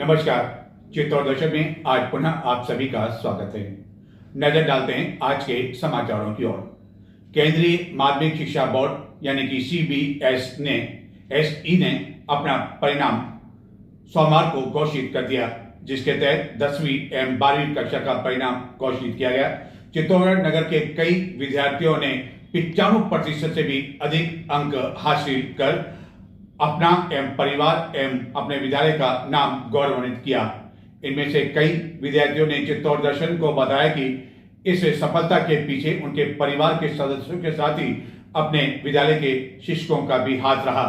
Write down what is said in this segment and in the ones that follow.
नमस्कार। चित्तौड़ दर्शक में आज पुनः आप सभी का स्वागत है। नजर डालते हैं आज के समाचारों की ओर। केंद्रीय माध्यमिक शिक्षा बोर्ड यानी कि सीबीएसई ने अपना परिणाम सोमवार को घोषित कर दिया, जिसके तहत 10वीं एवं 12वीं कक्षा का परिणाम घोषित किया गया। चित्तौड़गढ़ नगर के कई विद्यार्थियों ने 95% से भी अधिक अंक हासिल कर अपना एवं परिवार एवं अपने विद्यालय का नाम गौरवान्वित किया। इनमें से कई विद्यार्थियों ने चित्तौड़ दर्शन को बताया कि इस सफलता के पीछे उनके परिवार के सदस्यों के साथ ही अपने विद्यालय के शिक्षकों का भी हाथ रहा।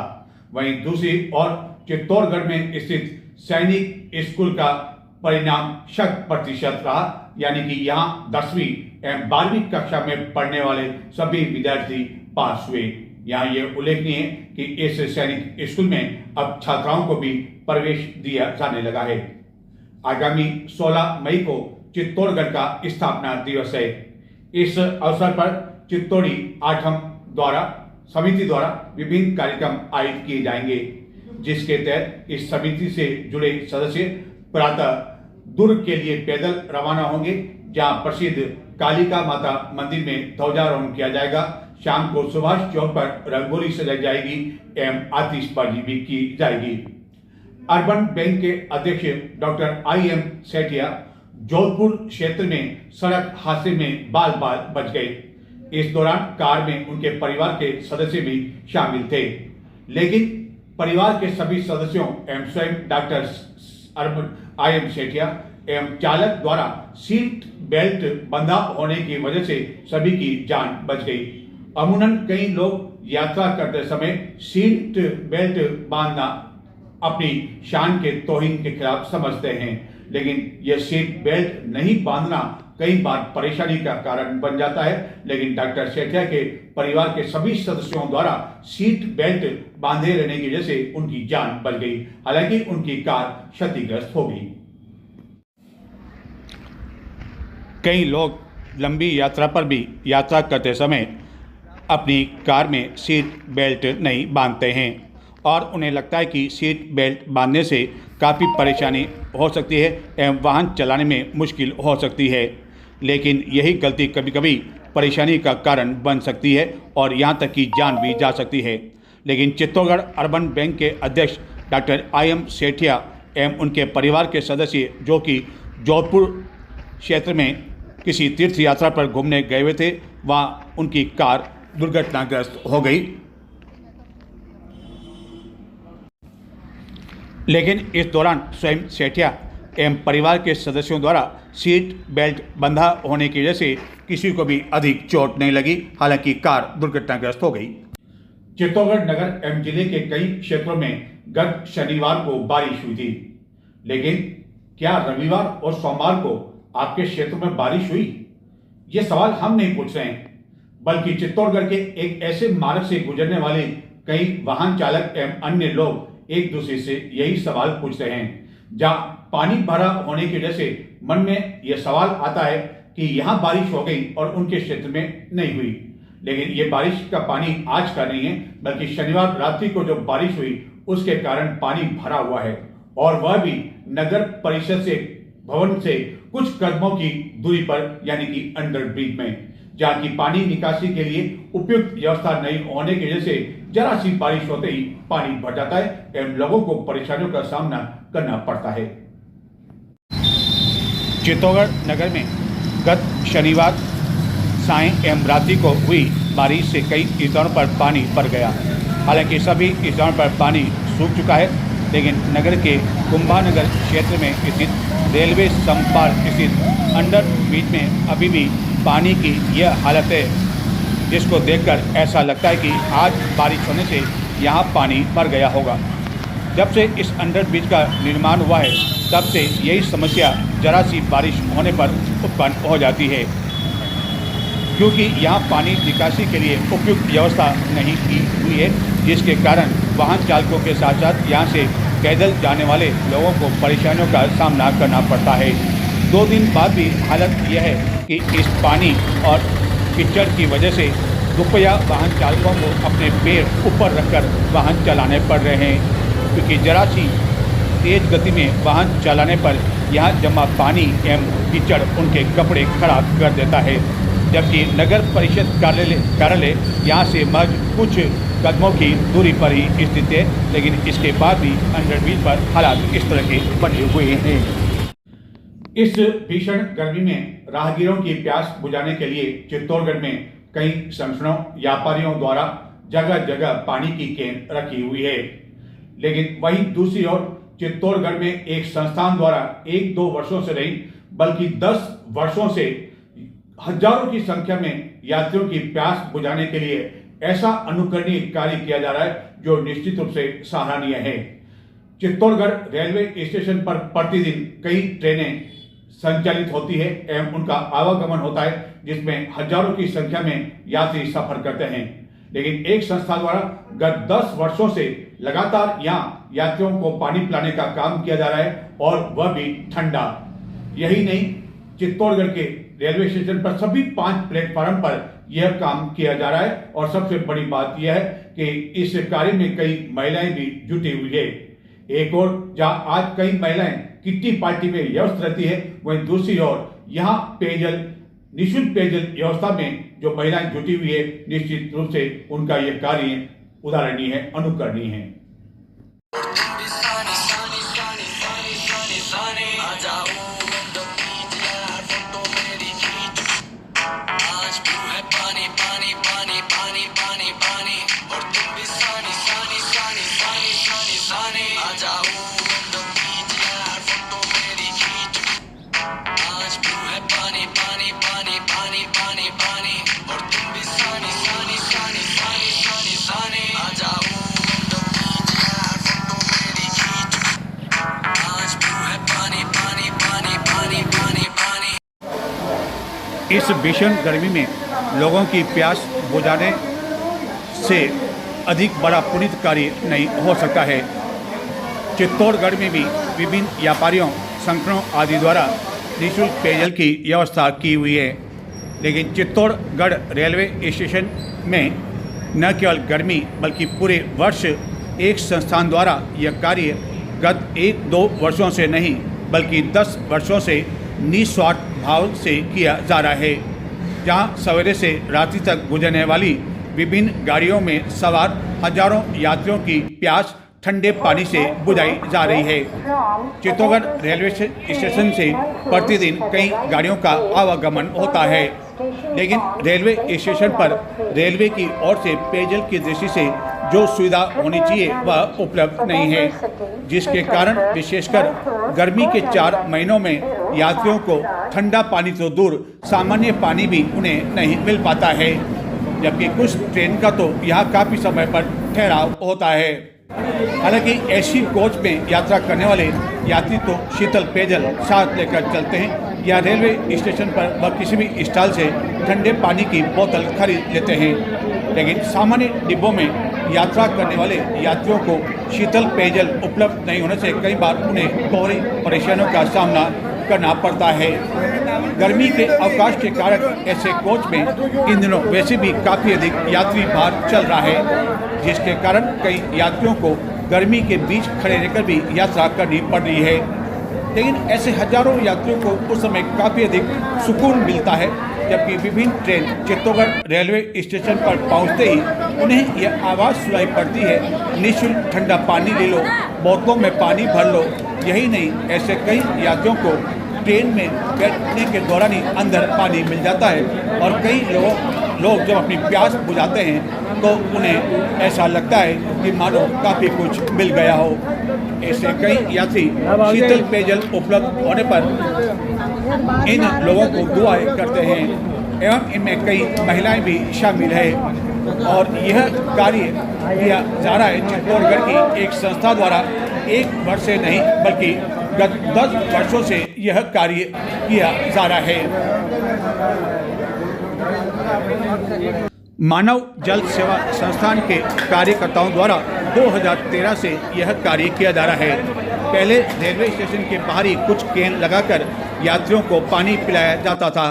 वहीं दूसरी ओर चित्तौड़गढ़ में स्थित सैनिक स्कूल का परिणाम 100% रहा, यानी कि यहाँ 10वीं एवं 12वीं कक्षा में पढ़ने वाले सभी विद्यार्थी पास हुए। यहाँ ये उल्लेखनीय है कि इस सैनिक स्कूल में अब छात्राओं को भी प्रवेश दिया जाने लगा है। आगामी 16 मई को चित्तौड़गढ़ का स्थापना दिवस है। इस अवसर पर चित्तौड़ी आठम समिति द्वारा विभिन्न कार्यक्रम आयोजित किए जाएंगे, जिसके तहत इस समिति से जुड़े सदस्य प्रातः दुर्ग के लिए पैदल रवाना होंगे, जहां प्रसिद्ध कालिका माता मंदिर में ध्वजारोहण किया जाएगा। शाम को सुभाष चौक पर रंगोली सजाई जाएगी एवं आतिशबाजी भी की जाएगी। अर्बन बैंक के अध्यक्ष डॉक्टर IM सेठिया जोधपुर क्षेत्र में सड़क हादसे में बाल बच गए। इस दौरान कार में उनके परिवार के सदस्य भी शामिल थे, लेकिन परिवार के सभी सदस्यों एवं स्वयं डॉक्टर IM सेठिया एवं चालक द्वारा सीट बेल्ट बंधा होने की वजह से सभी की जान बच गई। अमूमन कई लोग यात्रा करते समय सीट बेल्ट बांधना अपनी शान के तौहीन के खिलाफ समझते हैं, लेकिन यह सीट बेल्ट नहीं बांधना कई बार परेशानी का कारण बन जाता है। लेकिन डॉक्टर सेठिया के परिवार के सभी सदस्यों द्वारा सीट बेल्ट बांधे रहने की वजह से उनकी जान बच गई। हालांकि उनकी कार क्षतिग्रस्त हो गई। कई लोग लंबी यात्रा पर भी यात्रा करते समय अपनी कार में सीट बेल्ट नहीं बांधते हैं और उन्हें लगता है कि सीट बेल्ट बांधने से काफ़ी परेशानी हो सकती है एवं वाहन चलाने में मुश्किल हो सकती है, लेकिन यही गलती कभी कभी परेशानी का कारण बन सकती है और यहाँ तक कि जान भी जा सकती है। लेकिन चित्तौड़गढ़ अर्बन बैंक के अध्यक्ष डॉक्टर IM सेठिया एवं उनके परिवार के सदस्य जो कि जोधपुर क्षेत्र में किसी तीर्थ यात्रा पर घूमने गए हुए थे, वहाँ उनकी कार दुर्घटनाग्रस्त हो गई। लेकिन इस दौरान स्वयं सेठिया एवं परिवार के सदस्यों द्वारा सीट बेल्ट बंधा होने की वजह से किसी को भी अधिक चोट नहीं लगी। हालांकि कार दुर्घटनाग्रस्त हो गई। चित्तौड़गढ़ नगर एवं जिले के कई क्षेत्रों में गत शनिवार को बारिश हुई थी, लेकिन क्या रविवार और सोमवार को आपके क्षेत्र में बारिश हुई? ये सवाल हम नहीं पूछ रहे हैं, बल्कि चित्तौड़गढ़ के एक ऐसे मार्ग से गुजरने वाले कई वाहन चालक एवं अन्य लोग एक दूसरे से यही सवाल पूछ रहे हैं। जहां पानी भरा होने की वजह से मन में यह सवाल आता है कि यहां बारिश हो गई और उनके क्षेत्र में नहीं हुई। लेकिन ये बारिश का पानी आज का नहीं है, बल्कि शनिवार रात्रि को जो बारिश हुई उसके कारण पानी भरा हुआ है, और वह भी नगर परिषद से भवन से कुछ कदमों की दूरी पर, यानी कि अंडर ब्रिज में, जहाँ की पानी निकासी के लिए उपयुक्त व्यवस्था नहीं होने की वजह से जरा सी बारिश होते ही पानी भर जाता है एवं लोगों को परेशानियों का सामना करना पड़ता है। चित्तौड़गढ़ नगर में गत शनिवार सायं एवं रात्रि को हुई बारिश से कई स्थानों पर पानी भर गया। हालांकि सभी स्थानों पर पानी सूख चुका है, लेकिन नगर के कुंभानगर क्षेत्र में स्थित रेलवे संपर्क स्थित अंडर ब्रिज में अभी भी पानी की यह हालत है, जिसको देखकर ऐसा लगता है कि आज बारिश होने से यहाँ पानी भर गया होगा। जब से इस अंडर ब्रिज का निर्माण हुआ है, तब से यही समस्या जरा सी बारिश होने पर उत्पन्न हो जाती है, क्योंकि यहाँ पानी निकासी के लिए उपयुक्त व्यवस्था नहीं की हुई है, जिसके कारण वाहन चालकों के साथ साथ यहाँ से पैदल जाने वाले लोगों को परेशानियों का सामना करना पड़ता है। 2 दिन बाद भी हालत यह है कि इस पानी और कीचड़ की वजह से दुपहिया वाहन चालकों को अपने पैर ऊपर रखकर वाहन चलाने पड़ रहे हैं, क्योंकि जरा सी तेज गति में वाहन चलाने पर यहाँ जमा पानी एवं कीचड़ उनके कपड़े खराब कर देता है, जबकि नगर परिषद कार्यालय यहाँ से महज कुछ कदमों की दूरी पर ही स्थित है, लेकिन इसके बाद भी अंडरब्रिज पर हालात इस तरह के बने हुए हैं। इस भीषण गर्मी में राहगीरों की प्यास बुझाने के लिए चित्तौड़गढ़ में कई संगठनों व्यापारियों द्वारा जगह जगह पानी की कैन रखी हुई है, लेकिन वहीं दूसरी ओर चित्तौड़गढ़ में एक संस्थान द्वारा 1-2 वर्षों से नहीं बल्कि 10 वर्षों से हजारों की संख्या में यात्रियों की प्यास बुझाने के लिए ऐसा अनुकरणीय कार्य किया जा रहा है जो निश्चित रूप से सराहनीय है। चित्तौड़गढ़ रेलवे स्टेशन पर प्रतिदिन कई ट्रेनें संचालित होती है एवं उनका आवागमन होता है, जिसमें हजारों की संख्या में यात्री सफर करते हैं, लेकिन एक संस्था द्वारा गत 10 वर्षों से लगातार यहाँ यात्रियों को पानी पिलाने का काम किया जा रहा है और वह भी ठंडा। यही नहीं, चित्तौड़गढ़ के रेलवे स्टेशन पर सभी 5 प्लेटफार्म पर यह काम किया जा रहा है और सबसे बड़ी बात यह है कि इस कार्य में कई महिलाएं भी जुटी हुई है। एक और जहां आज कई महिलाएं किट्टी पार्टी में व्यस्त रहती है, वहीं दूसरी ओर यहाँ पेयजल निःशुल्क पेयजल व्यवस्था में जो महिलाएं जुटी हुई है, निश्चित रूप से उनका यह कार्य उदाहरणीय है, अनुकरणीय है। इस भीषण गर्मी में लोगों की प्यास बुझाने से अधिक बड़ा पुनीत कार्य नहीं हो सकता है। चित्तौड़गढ़ में भी विभिन्न व्यापारियों, संगठनों आदि द्वारा निःशुल्क पेयजल की व्यवस्था की हुई है, लेकिन चित्तौड़गढ़ रेलवे स्टेशन में न केवल गर्मी बल्कि पूरे वर्ष एक संस्थान द्वारा यह कार्य गत 1-2 वर्षों से नहीं बल्कि 10 वर्षों से निस्वार्थ भाव से किया जा रहा है, जहां सवेरे से रात्रि तक गुजरने वाली विभिन्न गाड़ियों में सवार हजारों यात्रियों की प्यास ठंडे पानी से बुझाई जा रही है। चित्तौड़गढ़ रेलवे स्टेशन से प्रतिदिन कई गाड़ियों का आवागमन होता है, लेकिन रेलवे स्टेशन पर रेलवे की ओर से पेयजल की दृष्टि से जो सुविधा होनी चाहिए वह उपलब्ध नहीं है, जिसके कारण विशेषकर गर्मी के 4 महीनों में यात्रियों को ठंडा पानी तो दूर सामान्य पानी भी उन्हें नहीं मिल पाता है, जबकि कुछ ट्रेन का तो यहाँ काफ़ी समय पर ठहराव होता है। हालांकि एसी कोच में यात्रा करने वाले यात्री तो शीतल पेयजल साथ लेकर चलते हैं या रेलवे स्टेशन पर व किसी भी स्टॉल से ठंडे पानी की बोतल खरीद लेते हैं, लेकिन सामान्य डिब्बों में यात्रा करने वाले यात्रियों को शीतल पेयजल उपलब्ध नहीं होने से कई बार उन्हें गहरी परेशानियों का सामना करना पड़ता है। गर्मी के अवकाश के कारण ऐसे कोच में इन दिनों वैसे भी काफ़ी अधिक यात्री भार चल रहा है, जिसके कारण कई यात्रियों को गर्मी के बीच खड़े रहकर भी यात्रा करनी पड़ रही है, लेकिन ऐसे हजारों यात्रियों को उस समय काफ़ी अधिक सुकून मिलता है, जबकि विभिन्न ट्रेन चित्तौड़गढ़ रेलवे स्टेशन पर पहुंचते ही उन्हें यह आवाज़ सुनाई पड़ती है, निःशुल्क ठंडा पानी ले लो, बोतलों में पानी भर लो। यही नहीं, ऐसे कई यात्रियों को ट्रेन में बैठने के दौरान ही अंदर पानी मिल जाता है और कई लोग जब अपनी प्यास बुझाते हैं तो उन्हें ऐसा लगता है कि मानो काफ़ी कुछ मिल गया हो। ऐसे कई यात्री शीतल पेयजल उपलब्ध होने पर इन लोगों को दुआएं करते हैं एवं इनमें कई महिलाएं भी शामिल है और यह कार्य किया जा रहा है चित्तौड़गढ़ की एक संस्था द्वारा 1 वर्ष से नहीं बल्कि गत 10 वर्षों से यह कार्य किया जा रहा है। मानव जल सेवा संस्थान के कार्यकर्ताओं द्वारा 2013 से यह कार्य किया जा रहा है। पहले रेलवे स्टेशन के बाहर ही कुछ कैन लगाकर यात्रियों को पानी पिलाया जाता था,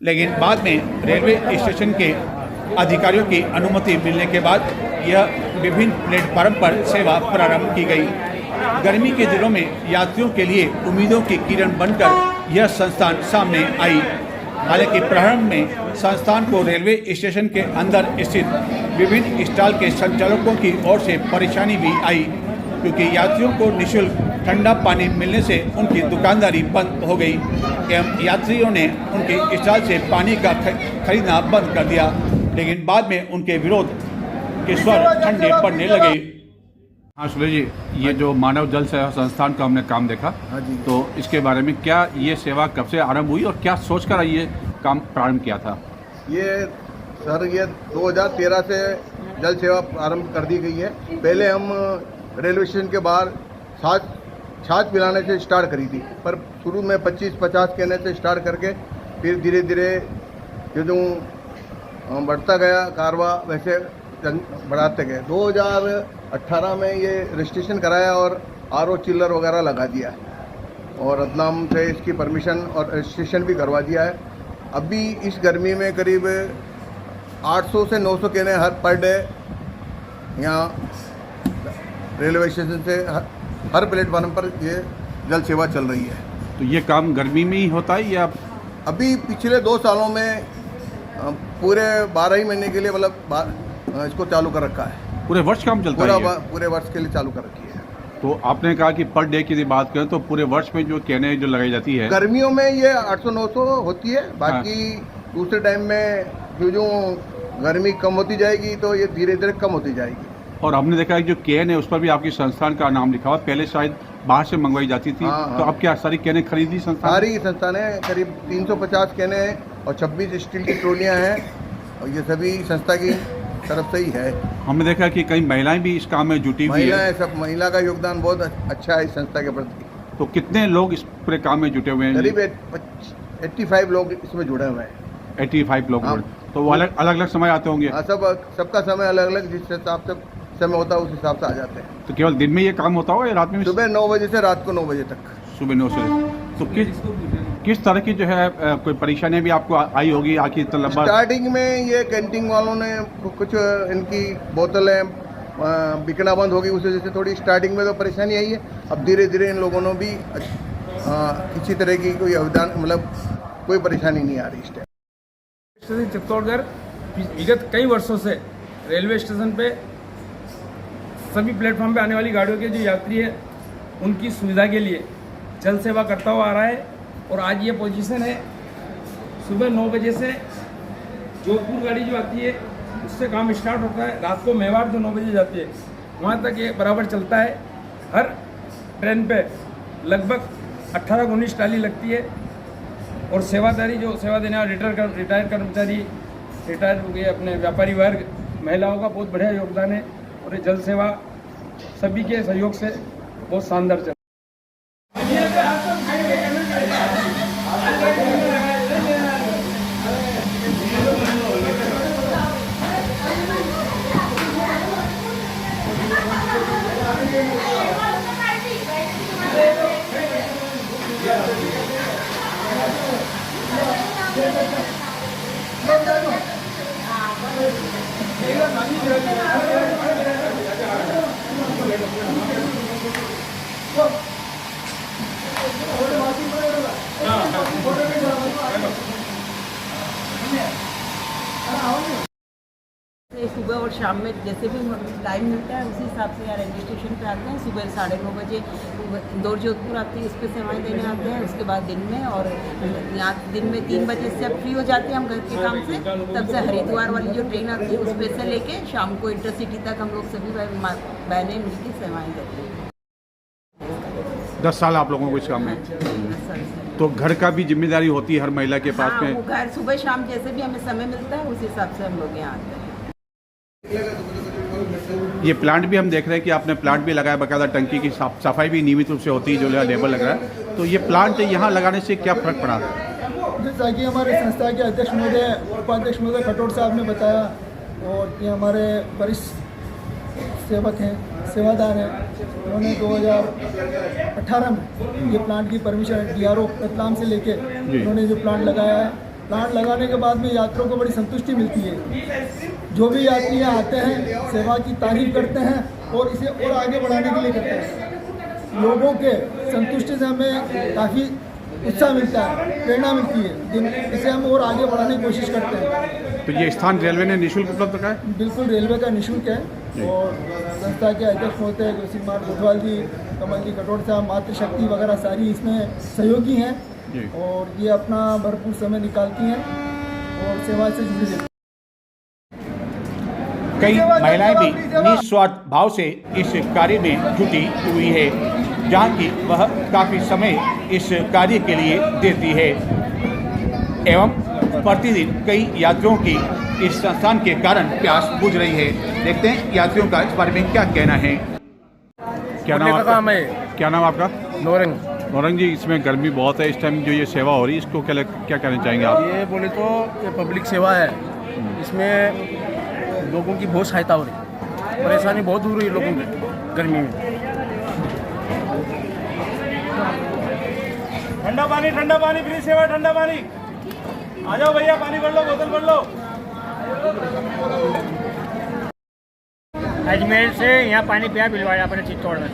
लेकिन बाद में रेलवे स्टेशन के अधिकारियों की अनुमति मिलने के बाद यह विभिन्न प्लेटफार्म पर सेवा प्रारंभ की गई। गर्मी के दिनों में यात्रियों के लिए उम्मीदों की किरण बनकर यह संस्थान सामने आई। हालांकि प्रारंभ में संस्थान को रेलवे स्टेशन के अंदर स्थित विभिन्न स्टॉल के संचालकों की ओर से परेशानी भी आई, क्योंकि यात्रियों को निःशुल्क ठंडा पानी मिलने से उनकी दुकानदारी बंद हो गई एवं यात्रियों ने उनके स्टॉल से पानी का खरीदना बंद कर दिया। लेकिन बाद में उनके विरोध के स्वर ठंडे पड़ने लगे। हाँ सुरेश जी, ये जो मानव जल सेवा संस्थान का हमने काम देखा, हाँ जी, तो इसके बारे में क्या ये सेवा कब से आरंभ हुई और क्या सोचकर ये काम प्रारंभ किया था? ये 2013 से जल सेवा आरंभ कर दी गई है। पहले हम रेलवे स्टेशन के बाहर छाछ पिलाने से स्टार्ट करी थी, पर शुरू में 25-50 कहने से स्टार्ट करके फिर धीरे धीरे जो बढ़ता गया कारवा वैसे बढ़ाते गए। 2018 में ये रजिस्ट्रेशन कराया और आरओ चिल्लर वगैरह लगा दिया और रतलाम से इसकी परमिशन और रजिस्ट्रेशन भी करवा दिया है। अभी इस गर्मी में करीब 800 से 900 कहने पर डे यहाँ रेलवे स्टेशन से हर प्लेटफार्म पर ये जल सेवा चल रही है। तो ये काम गर्मी में ही होता है या? अभी पिछले 2 सालों में पूरे 12 ही महीने के लिए मतलब इसको चालू कर रखा है। पूरे वर्ष काम चलता है? पूरे वर्ष के लिए चालू कर रखी है। तो आपने कहा कि पर डे की बात करें तो पूरे वर्ष में जो कहने जो लगाई जाती है, गर्मियों में ये 800-900 होती है, बाकी दूसरे टाइम में जो गर्मी कम होती जाएगी तो ये धीरे धीरे कम होती जाएगी। और हमने देखा है जो कैन है उस पर भी आपकी संस्थान का नाम लिखा हुआ, पहले शायद बाहर से मंगवाई जाती थी। हाँ, तो अब क्या सारी कैने खरीदी संस्थान? सारी संस्थानें करीब 350 कैने हैं और 26 स्टील की ट्रोलियाँ हैं और ये सभी संस्था की तरफ से ही है। हमने देखा कि कई महिलाएं भी इस काम में जुटी हुई है। सब महिला का योगदान बहुत अच्छा है इस संस्था के प्रति। तो कितने लोग इस पूरे काम में जुटे हुए हैं? करीब 85 लोग इसमें जुड़े हुए हैं। 85 लोग। हाँ। तो वो अलग अलग समय आते होंगे? हाँ, सबका समय अलग अलग, जिस हिसाब से समय होता है उस हिसाब से आ जाते हैं। तो केवल दिन में ये काम होता होगा या रात में? सुबह 9 बजे से रात को 9 बजे तक। सुबह 9 से। तो किस तरह की जो है कोई परेशानी भी आपको आई होगी आखिर इतना लंबा? स्टार्टिंग में ये कैंटीन वालों ने कुछ इनकी बोतलें बिकना बंद होगी, उस वजह से थोड़ी स्टार्टिंग में तो परेशानी आई है। अब धीरे धीरे इन लोगों ने भी किसी तरह की कोई अवदान मतलब कोई परेशानी नहीं आ रही इस टाइम। चित्तौड़गढ़ विगत कई वर्षों से रेलवे स्टेशन पे सभी प्लेटफॉर्म पे आने वाली गाड़ियों के जो यात्री है उनकी सुविधा के लिए जल सेवा करता हुआ आ रहा है। और आज ये पोजीशन है, सुबह 9 बजे से जोधपुर गाड़ी जो आती है उससे काम स्टार्ट होता है, रात को मेवाड़ जो 9 बजे जाती है वहाँ तक ये बराबर चलता है। हर ट्रेन पे लगभग 18-19 टाली लगती है और सेवादारी जो सेवा देने वाले रिटायर्ड कर्मचारी, रिटायर्ड हो गए अपने व्यापारी वर्ग, महिलाओं का बहुत बढ़िया योगदान है और ये जल सेवा सभी के सहयोग से बहुत शानदार चल। सुबह और शाम में जैसे भी टाइम मिलता है उसी हिसाब से यहाँ रेलवे स्टेशन पे आते हैं। सुबह 9:30 बजे इंदौर जोधपुर आती है, उस पर सेवाएं देने आते हैं। उसके बाद दिन में और यहाँ दिन में 3 बजे से अब फ्री हो जाते हैं हम घर के काम से, तब से हरिद्वार वाली जो ट्रेन आती है उस पर से लेके शाम को इंटरसिटी तक हम लोग सभी बहनें मिलकर सेवाएँ देते हैं। 10 साल आप लोगों को इस काम में? तो घर का भी जिम्मेदारी होती है हर महिला के पास में? हाँ, घर सुबह शाम जैसे भी हमें समय मिलता है उस हिसाब से हम लोग यहाँ आते हैं। ये प्लांट भी हम देख रहे हैं कि आपने प्लांट भी लगाया, बाकायदा टंकी की सफाई भी नियमित रूप से होती है, जो लेबर लग रहा है। तो ये प्लांट यहाँ लगाने से क्या फर्क पड़ा? जैसा कि हमारे संस्था के अध्यक्ष महोदय, उपाध्यक्ष महोदय खटोड़ साहब ने बताया, और ये हमारे वरिष्ठ सेवक हैं, सेवादार हैं, उन्होंने 2018 में ये प्लांट की परमिशन DRO रतलाम से लेके उन्होंने जो प्लांट लगाया है। प्लांट लगाने के बाद में यात्रियों को बड़ी संतुष्टि मिलती है। जो भी यात्री यहाँ आते हैं सेवा की तारीफ करते हैं और इसे और आगे बढ़ाने के लिए करते हैं। लोगों के संतुष्टि से हमें काफ़ी उत्साह मिलता है, प्रेरणा मिलती है, इसे हम और आगे बढ़ाने की कोशिश करते हैं। तो ये स्थान रेलवे ने निःशुल्क उपलब्ध कराया? बिल्कुल रेलवे का निःशुल्क है और संस्था के अध्यक्ष होते हैं जोशी कुमार गोठवाल जी, कमल जी कटोर साहब, मातृशक्ति वगैरह सारी इसमें सहयोगी हैं और ये अपना भरपूर समय निकालती हैं और सेवा से जुड़ी रहती हैं। कई महिलाएं भी निस्वार्थ भाव से इस कार्य में जुटी हुई है, जहां की वह काफ़ी समय इस कार्य के लिए देती है एवं प्रतिदिन कई यात्रियों की इस संस्थान के कारण प्यास बुझ रही है। देखते हैं यात्रियों का इस बारे में क्या कहना है। क्या नाम आपका? क्या नाम आपका? नौरंग। नौरंग जी, इसमें गर्मी बहुत है, इस टाइम जो ये सेवा हो रही है इसको क्या कहना चाहेंगे आप? ये बोले तो ये पब्लिक सेवा है, इसमें लोगों की बहुत सहायता हो रही है, परेशानी बहुत दूर हुई है लोगों की गर्मी में। ठंडा पानी फ्री सेवा, ठंडा पानी आ जाओ भैया, पानी भर लो, बोतल भर लो। अजमेर से यहाँ पानी पिया भिलवाया अपने चित्तौड़ में,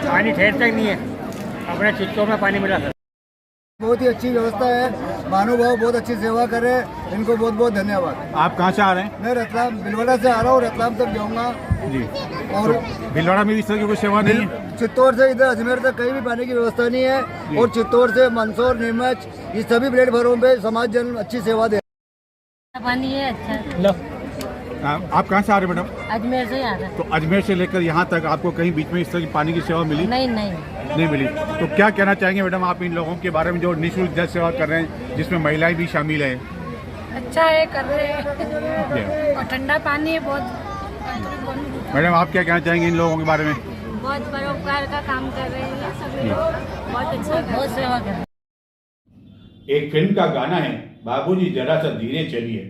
पानी ठहर तक नहीं है, अपने चित्तौड़ में पानी मिला। बहुत ही अच्छी व्यवस्था है, महानुभाव बहुत अच्छी सेवा कर रहे हैं, इनको बहुत बहुत धन्यवाद। आप कहाँ से आ रहे हैं? मैं रतलाम भिलवाड़ा से आ रहा हूँ, रतलाम तक जाऊँगा जी। और भिलवाड़ा में भी इस तरह की कोई सेवा नहीं है? चित्तौड़ से इधर अजमेर तक कहीं भी पानी की व्यवस्था नहीं है और चित्तौड़ से मंदसौर, नीमच, ये सभी प्लेटफॉर्मों पे समाज जन अच्छी सेवा दे। पानी है अच्छा। आप कहाँ से आ रहे हैं मैडम? अजमेर से आ रहा है। तो अजमेर से लेकर यहाँ तक आपको कहीं बीच में इस तरह की पानी की सेवा मिली? नहीं मिली। तो क्या कहना चाहेंगे मैडम आप इन लोगों के बारे में जो निःशुल्क जल सेवा कर रहे हैं, जिसमें महिलाएं भी शामिल हैं? अच्छा है, कर रहे हैं और ठंडा पानी है बहुत। मैडम आप क्या कहना चाहेंगे इन लोगों के बारे में? बहुत परोपकार का काम कर रहे हैं सभी लोग, बहुत अच्छा, बहुत सेवा कर रहे हैं। एक फिल्म का गाना है, बाबूजी जरा सा धीरे चलिए।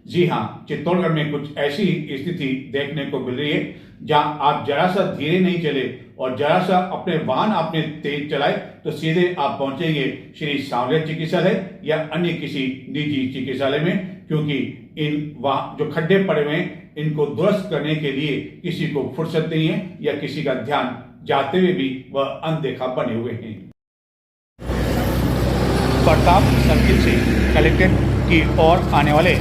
जी हाँ, चित्तौड़गढ़ में कुछ ऐसी स्थिति देखने को मिल रही है जहां आप जरा सा धीरे नहीं चले और जरा सा अपने वाहन आपने तेज चलाए तो सीधे आप पहुंचेंगे श्री सांवले चिकित्सालय या अन्य किसी निजी चिकित्सालय में, क्योंकि इन वहां जो खड्डे पड़े हुए हैं इनको दुरुस्त करने के लिए किसी को फुर्सत नहीं है या किसी का ध्यान जाते हुए भी वह अनदेखा बने हुए हैं। प्रताप सर्किल से कलेक्ट्रेट की ओर आने वाले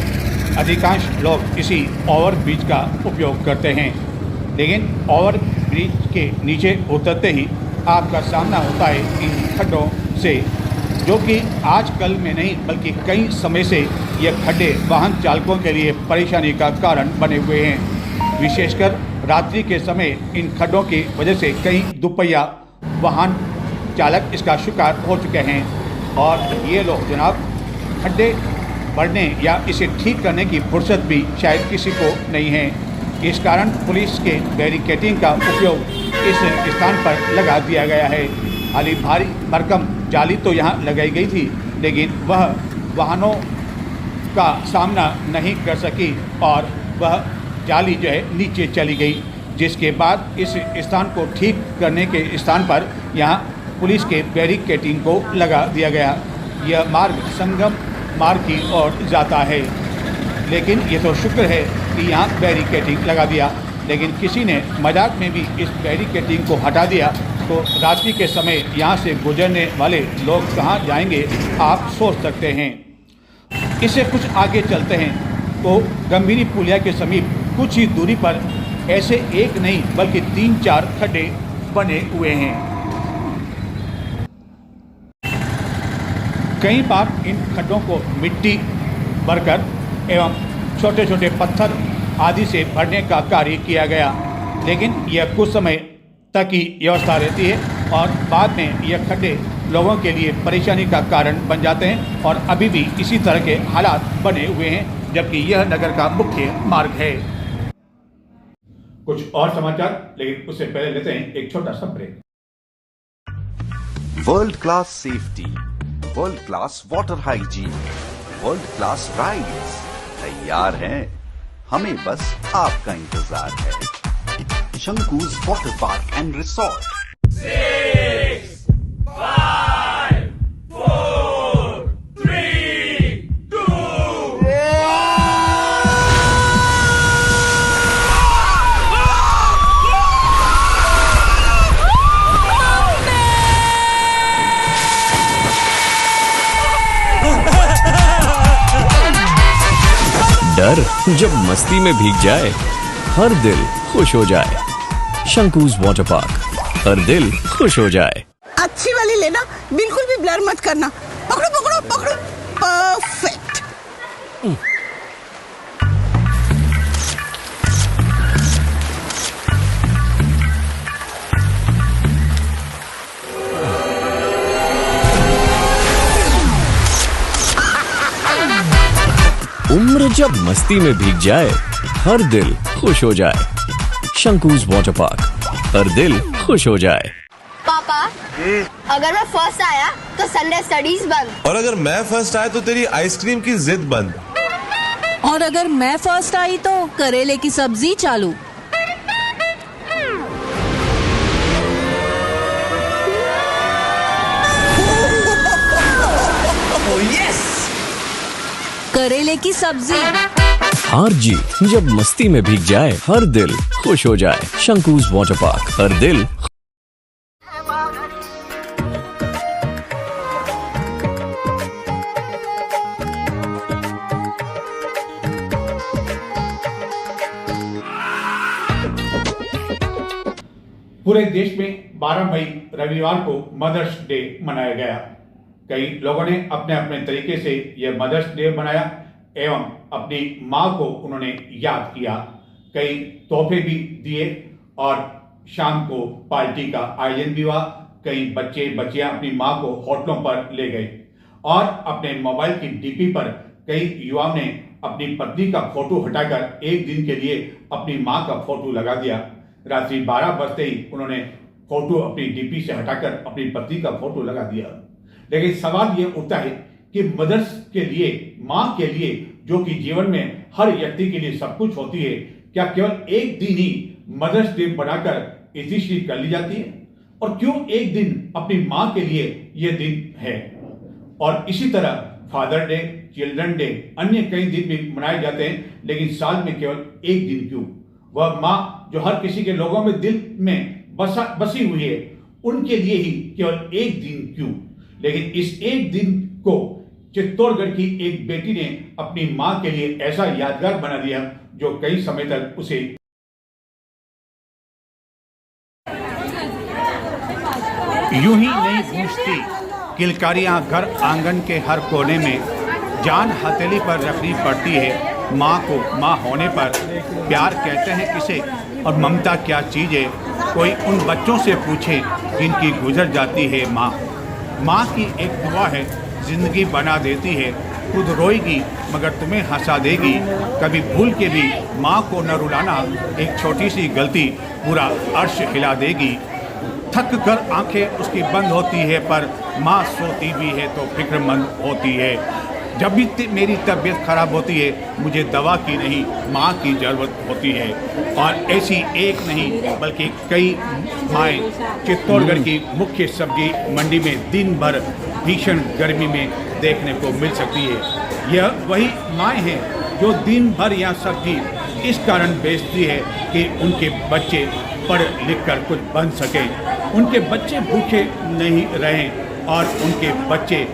अधिकांश लोग इसी ओवर ब्रिज का उपयोग करते हैं, लेकिन ओवर ब्रिज के नीचे उतरते ही आपका सामना होता है इन खड्डों से, जो कि आजकल में नहीं बल्कि कई समय से ये खड्डे वाहन चालकों के लिए परेशानी का कारण बने हुए हैं। विशेषकर रात्रि के समय इन खड्डों की वजह से कई दुपहिया वाहन चालक इसका शिकार हो चुके हैं और ये लोग जनाब खड्डे भरने या इसे ठीक करने की फुर्सत भी शायद किसी को नहीं है। इस कारण पुलिस के बैरिकेडिंग का उपयोग इस स्थान पर लगा दिया गया है। हालांकि भारी भरकम जाली तो यहाँ लगाई गई थी, लेकिन वह वाहनों का सामना नहीं कर सकी और वह जाली जो है नीचे चली गई, जिसके बाद इस स्थान को ठीक करने के स्थान पर यहाँ पुलिस के बैरिकेडिंग को लगा दिया गया। यह मार्ग संगम मार्ग की ओर जाता है, लेकिन ये तो शुक्र है कि यहाँ बैरिकेडिंग लगा दिया, लेकिन किसी ने मजाक में भी इस बैरिकेडिंग को हटा दिया तो रात्रि के समय यहाँ से गुजरने वाले लोग कहाँ जाएंगे आप सोच सकते हैं। इससे कुछ आगे चलते हैं तो गंभीरी पुलिया के समीप कुछ ही दूरी पर ऐसे एक नहीं बल्कि 3-4 खड्डे बने हुए हैं। कई बार इन खड्डों को मिट्टी भरकर एवं छोटे छोटे पत्थर आदि से भरने का कार्य किया गया, लेकिन यह कुछ समय तक ही व्यवस्था रहती है और बाद में यह खड्डे लोगों के लिए परेशानी का कारण बन जाते हैं और अभी भी इसी तरह के हालात बने हुए हैं, जबकि यह नगर का मुख्य मार्ग है। कुछ और समाचार, लेकिन उससे पहले लेते हैं एक छोटा सा break. World class safety, world class water hygiene, world class rides तैयार हैं, हमें बस आपका इंतजार है। Shankus water park and resort. 6, 5, 4, 3, 2, डर जब मस्ती में भीग जाए, हर दिल खुश हो जाए। शंकूज वाटर पार्क, हर दिल खुश हो जाए। अच्छी वाली लेना, बिल्कुल भी ब्लर मत करना। पकड़ो पकड़ो पकड़ो, परफेक्ट। उम्र जब मस्ती में भीग जाए, हर दिल खुश हो जाए। शंकूज वाटर पार्क, हर दिल खुश हो जाए। पापा, अगर मैं फर्स्ट आया तो संडे स्टडीज बंद, और अगर मैं फर्स्ट आया तो तेरी आइसक्रीम की जिद बंद, और अगर मैं फर्स्ट आई तो करेले की सब्जी चालू। करेले की सब्जी। हार जीत जब मस्ती में भीग जाए, हर दिल खुश हो जाए। शंकूज वाटर पार्क, हर दिल। पूरे देश में 12 मई रविवार को मदर्स डे मनाया गया। कई लोगों ने अपने अपने तरीके से यह मदर्स डे मनाया एवं अपनी माँ को उन्होंने याद किया। कई तोहफे भी दिए और शाम को पार्टी का आयोजन भी हुआ। कई बच्चे बच्चियां अपनी माँ को होटलों पर ले गए और अपने मोबाइल की डीपी पर कई युवाओं ने अपनी पत्नी का फोटो हटाकर एक दिन के लिए अपनी माँ का फोटो लगा दिया। रात्रि 12 बजते ही उन्होंने फोटो अपनी डीपी से हटाकर अपनी पत्नी का फोटो लगा दिया। लेकिन सवाल ये उठता है कि मदर्स के लिए, माँ के लिए, जो कि जीवन में हर व्यक्ति के लिए सब कुछ होती है, क्या केवल एक दिन ही मदर्स डे बनाकर रजिस्ट्री कर ली जाती है? और क्यों एक दिन अपनी माँ के लिए यह दिन है? और इसी तरह फादर डे, चिल्ड्रन डे, अन्य कई दिन भी मनाए जाते हैं, लेकिन साल में केवल एक दिन क्यों? वह माँ जो हर किसी के लोगों में दिल में बसी हुई है, उनके लिए ही केवल एक दिन क्यों? लेकिन इस एक दिन को चित्तौड़गढ़ की एक बेटी ने अपनी मां के लिए ऐसा यादगार बना दिया जो कई समय तक उसे यूं ही नहीं गूंजती। किलकारियां घर आंगन के हर कोने में, जान हथेली पर रखनी पड़ती है। माँ को माँ होने पर प्यार कहते हैं किसे, और ममता क्या चीज़ है? कोई उन बच्चों से पूछे जिनकी गुजर जाती है माँ। माँ की एक दुआ है, जिंदगी बना देती है। खुद रोएगी मगर तुम्हें हंसा देगी। कभी भूल के भी माँ को न रुलाना, एक छोटी सी गलती पूरा अर्श हिला देगी। थक कर आंखें उसकी बंद होती है, पर माँ सोती भी है तो फिक्रमंद होती है। जब भी मेरी तबीयत खराब होती है, मुझे दवा की नहीं माँ की ज़रूरत होती है। और ऐसी एक नहीं बल्कि कई माएँ चित्तौड़गढ़ की मुख्य सब्जी मंडी में दिन भर भीषण गर्मी में देखने को मिल सकती है। यह वही माएँ हैं जो दिन भर यहाँ सब्जी इस कारण बेचती है कि उनके बच्चे पढ़ लिख कर कुछ बन सकें, उनके बच्चे भूखे नहीं रहें और उनके बच्चे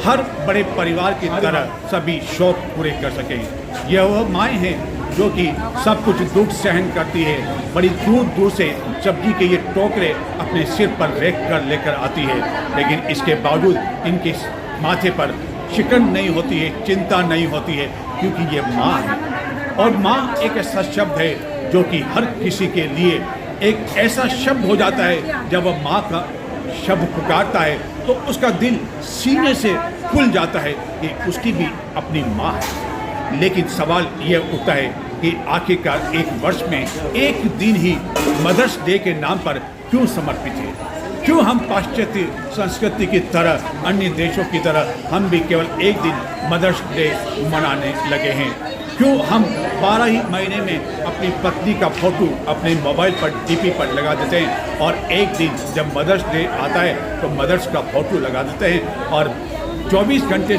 हर बड़े परिवार की तरह सभी शौक पूरे कर सकें। यह वह माएँ हैं जो कि सब कुछ दुख सहन करती है। बड़ी दूर दूर से सब्जी के ये टोकरे अपने सिर पर रख कर लेकर आती है, लेकिन इसके बावजूद इनके माथे पर शिकन नहीं होती है, चिंता नहीं होती है, क्योंकि ये माँ है। और माँ एक ऐसा शब्द है जो कि हर किसी के लिए एक ऐसा शब्द हो जाता है। जब वह माँ का शब्द पुकारता है तो उसका दिल सीने से खुल जाता है कि उसकी भी अपनी माँ है। लेकिन सवाल यह उठता है कि आखिरकार एक वर्ष में एक दिन ही मदर्स डे के नाम पर क्यों समर्पित है? क्यों हम पाश्चात्य संस्कृति की तरह, अन्य देशों की तरह हम भी केवल एक दिन मदर्स डे मनाने लगे हैं? क्यों हम 12 ही महीने में अपनी पत्नी का फोटो अपने मोबाइल पर डीपी पर लगा देते हैं, और एक दिन जब मदर्स डे आता है तो मदर्स का फोटो लगा देते हैं, और 24 घंटे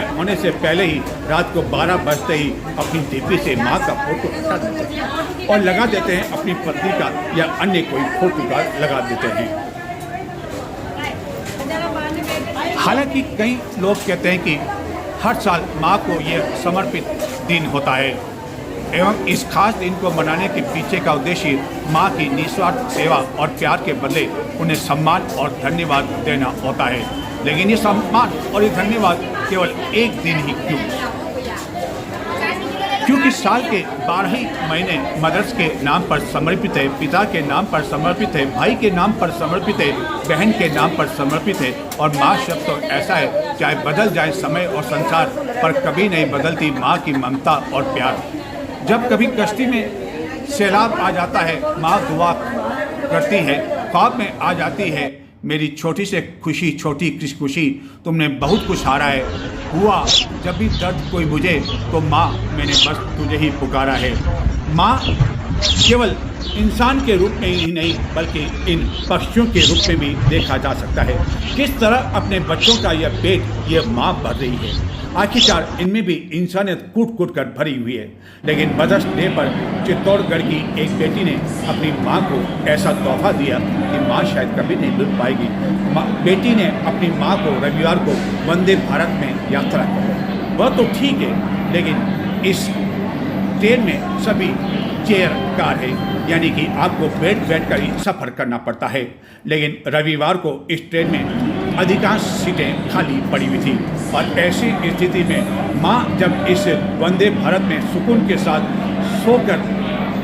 होने से पहले ही रात को 12 बजते ही अपनी डीपी से माँ का फोटो हटा देते हैं और लगा देते हैं अपनी पत्नी का या अन्य कोई फोटो का लगा देते हैं। हालांकि कई लोग कहते हैं कि हर साल माँ को ये समर्पित दिन होता है एवं इस खास दिन को मनाने के पीछे का उद्देश्य माँ की निस्वार्थ सेवा और प्यार के बदले उन्हें सम्मान और धन्यवाद देना होता है। लेकिन ये सम्मान और ये धन्यवाद केवल एक दिन ही क्यों? क्योंकि साल के 12 ही महीने मदर्स के नाम पर समर्पित है, पिता के नाम पर समर्पित है, भाई के नाम पर समर्पित है, बहन के नाम पर समर्पित है। और माँ शब्द तो ऐसा है, चाहे बदल जाए समय और संसार, पर कभी नहीं बदलती माँ की ममता और प्यार। जब कभी कश्ती में सैलाब आ जाता है, माँ दुआ करती है, ख्वाब में आ जाती है, मेरी छोटी से खुशी, छोटी खुशी, तुमने बहुत कुछ हारा है। हुआ जब भी दर्द कोई बुझे तो माँ मैंने बस तुझे ही पुकारा है। माँ केवल इंसान के रूप में ही नहीं बल्कि इन पक्षियों के रूप में भी देखा जा सकता है। किस तरह अपने बच्चों का यह पेट ये माँ भर रही है। आखिरकार इनमें भी इंसानियत कूट कूट कर भरी हुई है। लेकिन मदर्स डे पर चित्तौड़गढ़ की एक बेटी ने अपनी माँ को ऐसा तोहफा दिया कि माँ शायद कभी नहीं भूल पाएगी। बेटी ने अपनी माँ को रविवार को वंदे भारत में यात्रा की। वह तो ठीक है, लेकिन इस ट्रेन में सभी चेयर कार है, यानी कि आपको बैठ कर ही सफ़र करना पड़ता है। लेकिन रविवार को इस ट्रेन में अधिकांश सीटें खाली पड़ी हुई थी और ऐसी स्थिति में माँ जब इस वंदे भारत में सुकून के साथ सोकर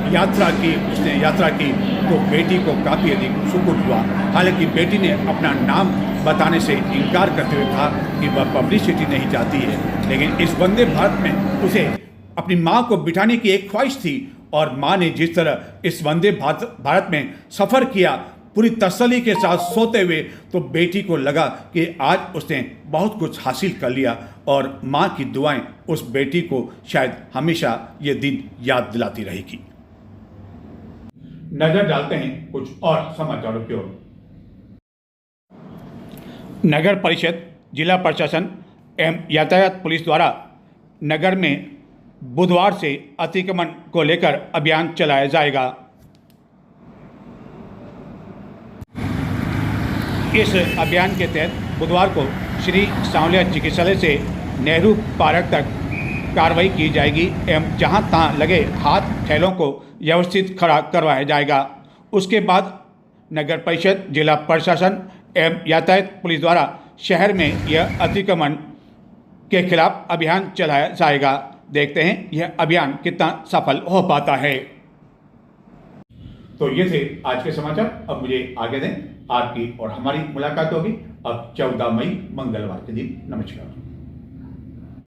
उसने यात्रा की तो बेटी को काफ़ी अधिक सुकून हुआ। हालांकि बेटी ने अपना नाम बताने से इनकार करते हुए कहा कि वह पब्लिसिटी नहीं चाहती है, लेकिन इस वंदे भारत में उसे अपनी माँ को बिठाने की एक ख्वाहिश थी। और माँ ने जिस तरह इस वंदे भारत में सफ़र किया पूरी तसल्ली के साथ सोते हुए, तो बेटी को लगा कि आज उसने बहुत कुछ हासिल कर लिया। और माँ की दुआएं उस बेटी को शायद हमेशा ये दिन याद दिलाती रहेगी। नजर डालते हैं कुछ और समाचारों की ओर। नगर परिषद, जिला प्रशासन एवं यातायात पुलिस द्वारा नगर में बुधवार से अतिक्रमण को लेकर अभियान चलाया जाएगा। इस अभियान के तहत बुधवार को श्री सांवलिया चिकित्सालय से नेहरू पार्क तक कार्रवाई की जाएगी एवं जहां तहां लगे हाथ ठेलों को व्यवस्थित खड़ा करवाया जाएगा। उसके बाद नगर परिषद, जिला प्रशासन एवं यातायात पुलिस द्वारा शहर में यह अतिक्रमण के खिलाफ अभियान चलाया जाएगा। देखते हैं यह अभियान कितना सफल हो पाता है। तो ये थे आज के समाचार। अब मुझे आगे दें, आपकी और हमारी मुलाकात होगी अब 14 मई मंगलवार के दिन। नमस्कार।